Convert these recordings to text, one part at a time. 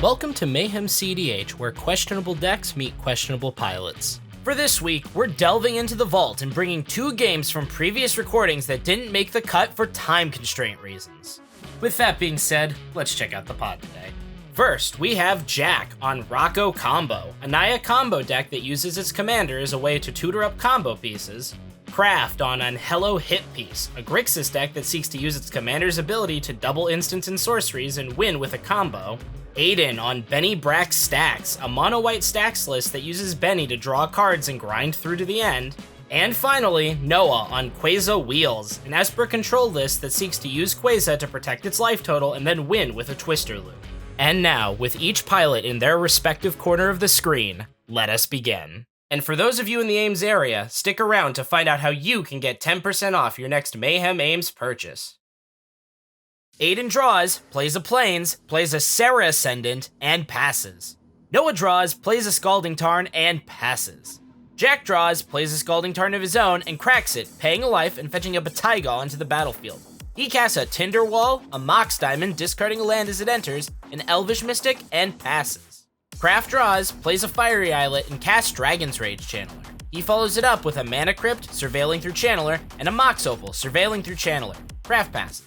Welcome to Mayhem CEDH, where questionable decks meet questionable pilots. For this week, we're delving into the vault and bringing 2 games from previous recordings that didn't make the cut for time constraint reasons. With that being said, let's check out the pod today. First, we have Jack on Rocco Combo, a Naya combo deck that uses its commander as a way to tutor up combo pieces. Craft on Anhelo Hit Piece, a Grixis deck that seeks to use its commander's ability to double instants and sorceries and win with a combo. Aiden on Bennie Brax Stacks, a mono-white stacks list that uses Bennie to draw cards and grind through to the end. And finally, Noah on Queza Wheels, an Esper control list that seeks to use Queza to protect its life total and then win with a Twister Loop. And now, with each pilot in their respective corner of the screen, let us begin. And for those of you in the Ames area, stick around to find out how you can get 10% off your next Mayhem Ames purchase. Aiden draws, plays a Plains, plays a Serra Ascendant, and passes. Noah draws, plays a Scalding Tarn, and passes. Jack draws, plays a Scalding Tarn of his own, and cracks it, paying a life and fetching up a Taiga onto the battlefield. He casts a Tinder Wall, a Mox Diamond, discarding a land as it enters, an Elvish Mystic, and passes. Craft draws, plays a Fiery Islet, and casts Dragon's Rage Channeler. He follows it up with a Mana Crypt, surveilling through Channeler, and a Mox Opal, surveilling through Channeler. Craft passes.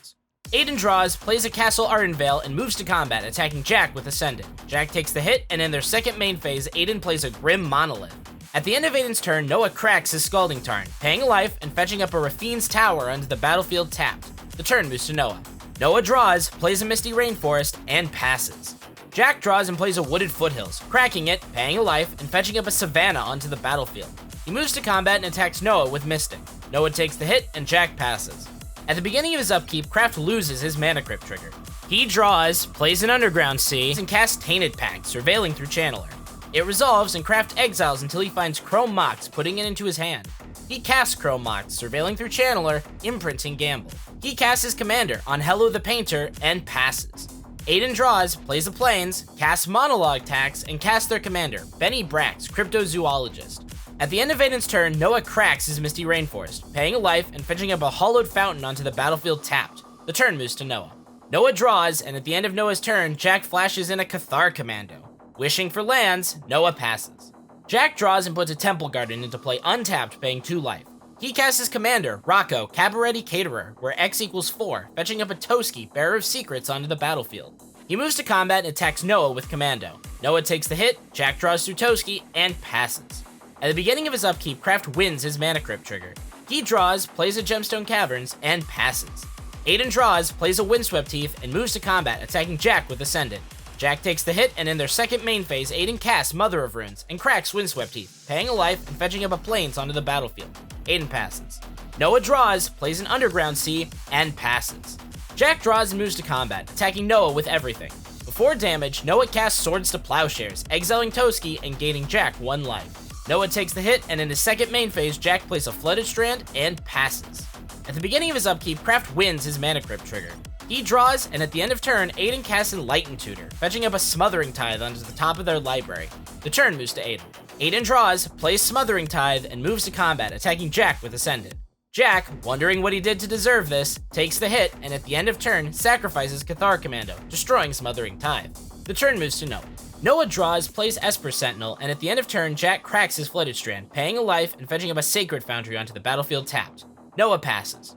Aiden draws, plays a Castle Ardenvale, and moves to combat, attacking Jack with Ascendant. Jack takes the hit, and in their second main phase, Aiden plays a Grim Monolith. At the end of Aiden's turn, Noah cracks his Scalding Tarn, paying a life and fetching up a Rafine's Tower onto the battlefield tapped. The turn moves to Noah. Noah draws, plays a Misty Rainforest, and passes. Jack draws and plays a Wooded Foothills, cracking it, paying a life, and fetching up a Savannah onto the battlefield. He moves to combat and attacks Noah with Mystic. Noah takes the hit, and Jack passes. At the beginning of his upkeep, Craft loses his Mana Crypt trigger. He draws, plays an Underground Sea, and casts Tainted Pact, surveilling through Channeler. It resolves, and Craft exiles until he finds Chrome Mox, putting it into his hand. He casts Chrome Mox, surveilling through Channeler, imprinting Gamble. He casts his commander, Anhelo the Painter, and passes. Aiden draws, plays the Plains, casts Monologue Tax, and casts their commander, Bennie Brax, Cryptozoologist. At the end of Aiden's turn, Noah cracks his Misty Rainforest, paying a life and fetching up a Hollowed Fountain onto the battlefield tapped. The turn moves to Noah. Noah draws, and at the end of Noah's turn, Jack flashes in a Cathar Commando. Wishing for lands, Noah passes. Jack draws and puts a Temple Garden into play untapped, paying 2 life. He casts his commander, Rocco, Cabaretti Caterer, where X equals 4, fetching up a Toski, Bearer of Secrets, onto the battlefield. He moves to combat and attacks Noah with Commando. Noah takes the hit, Jack draws through Toski, and passes. At the beginning of his upkeep, Craft wins his Mana Crypt trigger. He draws, plays a Gemstone Caverns, and passes. Aiden draws, plays a Windswept Heath, and moves to combat, attacking Jack with Ascendant. Jack takes the hit, and in their second main phase, Aiden casts Mother of Runes and cracks Windswept Heath, paying a life and fetching up a Plains onto the battlefield. Aiden passes. Noah draws, plays an Underground Sea, and passes. Jack draws and moves to combat, attacking Noah with everything. Before damage, Noah casts Swords to Plowshares, exiling Toski and gaining Jack 1 life. Noah takes the hit, and in his second main phase, Jack plays a Flooded Strand and passes. At the beginning of his upkeep, Craft wins his Mana Crypt trigger. He draws, and at the end of turn, Aiden casts Enlightened Tutor, fetching up a Smothering Tithe onto the top of their library. The turn moves to Aiden. Aiden draws, plays Smothering Tithe, and moves to combat, attacking Jack with Ascendant. Jack, wondering what he did to deserve this, takes the hit, and at the end of turn, sacrifices Cathar Commando, destroying Smothering Tithe. The turn moves to Noah. Noah draws, plays Esper Sentinel, and at the end of turn, Jack cracks his Flooded Strand, paying a life and fetching up a Sacred Foundry onto the battlefield tapped. Noah passes.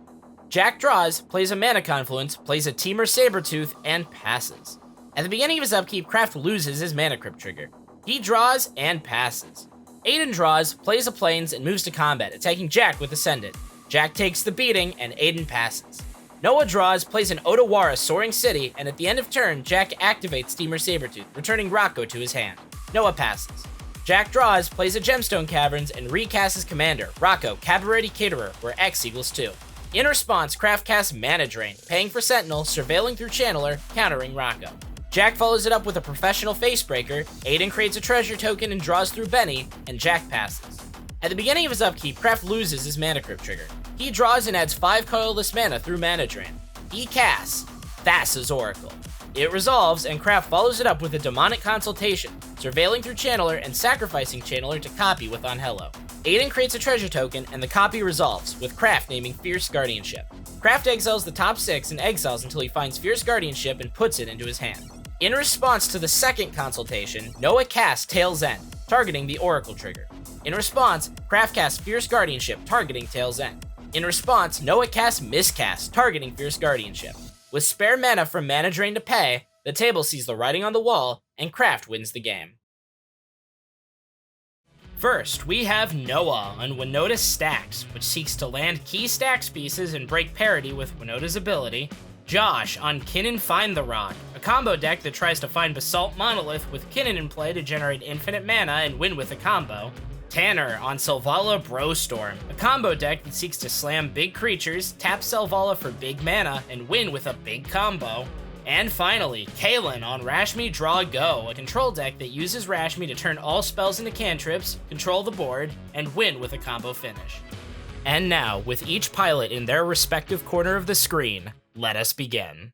Jack draws, plays a Mana Confluence, plays a Temur Sabertooth, and passes. At the beginning of his upkeep, Craft loses his Mana Crypt trigger. He draws and passes. Aiden draws, plays a Plains, and moves to combat, attacking Jack with Ascendant. Jack takes the beating, and Aiden passes. Noah draws, plays an Otawara Soaring City, and at the end of turn, Jack activates Temur Sabertooth, returning Rocco to his hand. Noah passes. Jack draws, plays a Gemstone Caverns, and recasts his commander, Rocco, Cabaretti Caterer, where X equals 2. In response, Craft casts Mana Drain, paying for Sentinel, surveilling through Channeler, countering Rocco. Jack follows it up with a Professional Facebreaker, Aiden creates a treasure token and draws through Bennie, and Jack passes. At the beginning of his upkeep, Craft loses his Mana Crypt trigger. He draws and adds 5 colorless mana through Mana Drain. He casts Thassa's Oracle. It resolves, and Craft follows it up with a Demonic Consultation, surveilling through Channeler and sacrificing Channeler to copy with Anhelo. Aiden creates a treasure token, and the copy resolves, with Craft naming Fierce Guardianship. Craft exiles the top 6 and exiles until he finds Fierce Guardianship and puts it into his hand. In response to the second consultation, Noah cast Tail's End, targeting the Oracle trigger. In response, Kraft cast Fierce Guardianship, targeting Tail's End. In response, Noah cast Miscast, targeting Fierce Guardianship. With spare mana from Mana Drain to pay, the table sees the writing on the wall, and Kraft wins the game. First, we have Noah on Winota Stacks, which seeks to land key stacks pieces and break parity with Winota's ability. Josh on Kinnan Find the Rock, a combo deck that tries to find Basalt Monolith with Kinnan in play to generate infinite mana and win with a combo. Tanner on Selvala Brostorm, a combo deck that seeks to slam big creatures, tap Selvala for big mana, and win with a big combo. And finally, Kalen on Rashmi Draw Go, a control deck that uses Rashmi to turn all spells into cantrips, control the board, and win with a combo finish. And now, with each pilot in their respective corner of the screen, let us begin.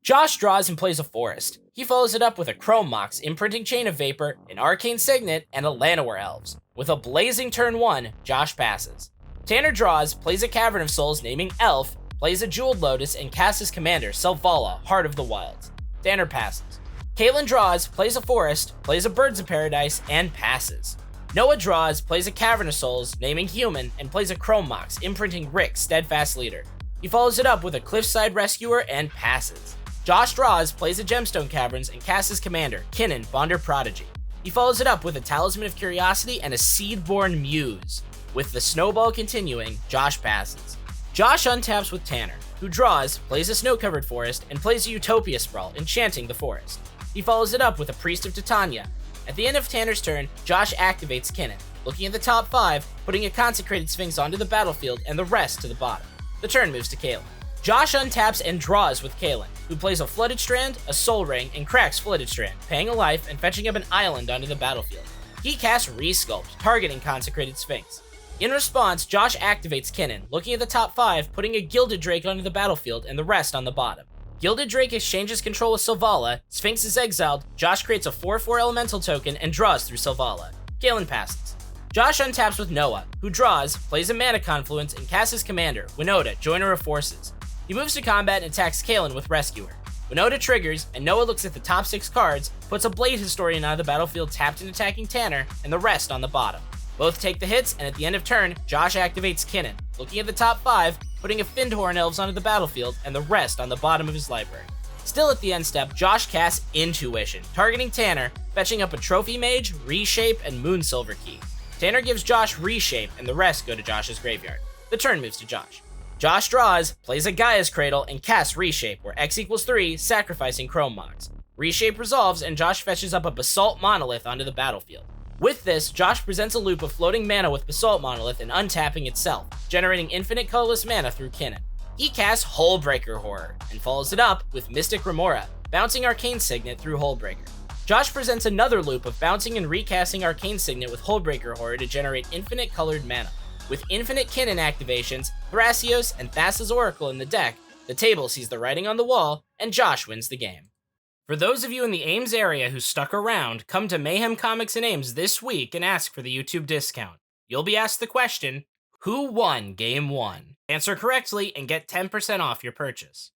Josh draws and plays a Forest. He follows it up with a Chrome Mox, Imprinting Chain of Vapor, an Arcane Signet, and a Llanowar Elves. With a blazing turn 1, Josh passes. Tanner draws, plays a Cavern of Souls naming Elf, plays a Jeweled Lotus, and casts his commander, Selvala, Heart of the Wilds. Tanner passes. Caitlin draws, plays a Forest, plays a Birds of Paradise, and passes. Noah draws, plays a Cavern of Souls, naming Human, and plays a Chrome Mox, Imprinting Rick, Steadfast Leader. He follows it up with a Cliffside Rescuer and passes. Josh draws, plays a Gemstone Caverns, and casts his commander, Kinnan, Bonder Prodigy. He follows it up with a Talisman of Curiosity and a Seedborn Muse. With the snowball continuing, Josh passes. Josh untaps with Tanner, who draws, plays a Snow-Covered Forest, and plays a Utopia Sprawl, enchanting the forest. He follows it up with a Priest of Titania. At the end of Tanner's turn, Josh activates Kinnan, looking at the top 5, putting a Consecrated Sphinx onto the battlefield and the rest to the bottom. The turn moves to Kalen. Josh untaps and draws with Kalen, who plays a Flooded Strand, a Soul Ring, and cracks Flooded Strand, paying a life and fetching up an island onto the battlefield. He casts Resculpt, targeting Consecrated Sphinx. In response, Josh activates Kinnan, looking at the top 5, putting a Gilded Drake onto the battlefield and the rest on the bottom. Gilded Drake exchanges control with Selvala, Sphinx is exiled, Josh creates a 4/4 elemental token and draws through Selvala. Kalen passes. Josh untaps with Noah, who draws, plays a Mana Confluence, and casts his commander, Winota, Joiner of Forces. He moves to combat and attacks Kalen with Rescuer. Winota triggers, and Noah looks at the top 6 cards, puts a Blade Historian out of the battlefield tapped and attacking Tanner, and the rest on the bottom. Both take the hits, and at the end of turn, Josh activates Kinnan, looking at the top 5, putting a Findhorn Elves onto the battlefield, and the rest on the bottom of his library. Still at the end step, Josh casts Intuition, targeting Tanner, fetching up a Trophy Mage, Reshape, and Moonsilver Key. Tanner gives Josh Reshape, and the rest go to Josh's graveyard. The turn moves to Josh. Josh draws, plays a Gaia's Cradle, and casts Reshape, where X equals 3, sacrificing Chrome Mox. Reshape resolves, and Josh fetches up a Basalt Monolith onto the battlefield. With this, Josh presents a loop of floating mana with Basalt Monolith and untapping itself, generating infinite colorless mana through Kinnan. He casts Hullbreaker Horror, and follows it up with Mystic Remora, bouncing Arcane Signet through Hullbreaker. Josh presents another loop of bouncing and recasting Arcane Signet with Hullbreaker Horror to generate infinite colored mana. With infinite Kinnan activations, Thrasios, and Thassa's Oracle in the deck, the table sees the writing on the wall, and Josh wins the game. For those of you in the Ames area who stuck around, come to Mayhem Comics and Ames this week and ask for the YouTube discount. You'll be asked the question, who won Game 1? Answer correctly and get 10% off your purchase.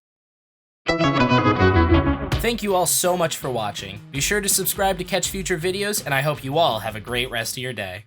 Thank you all so much for watching. Be sure to subscribe to catch future videos, and I hope you all have a great rest of your day.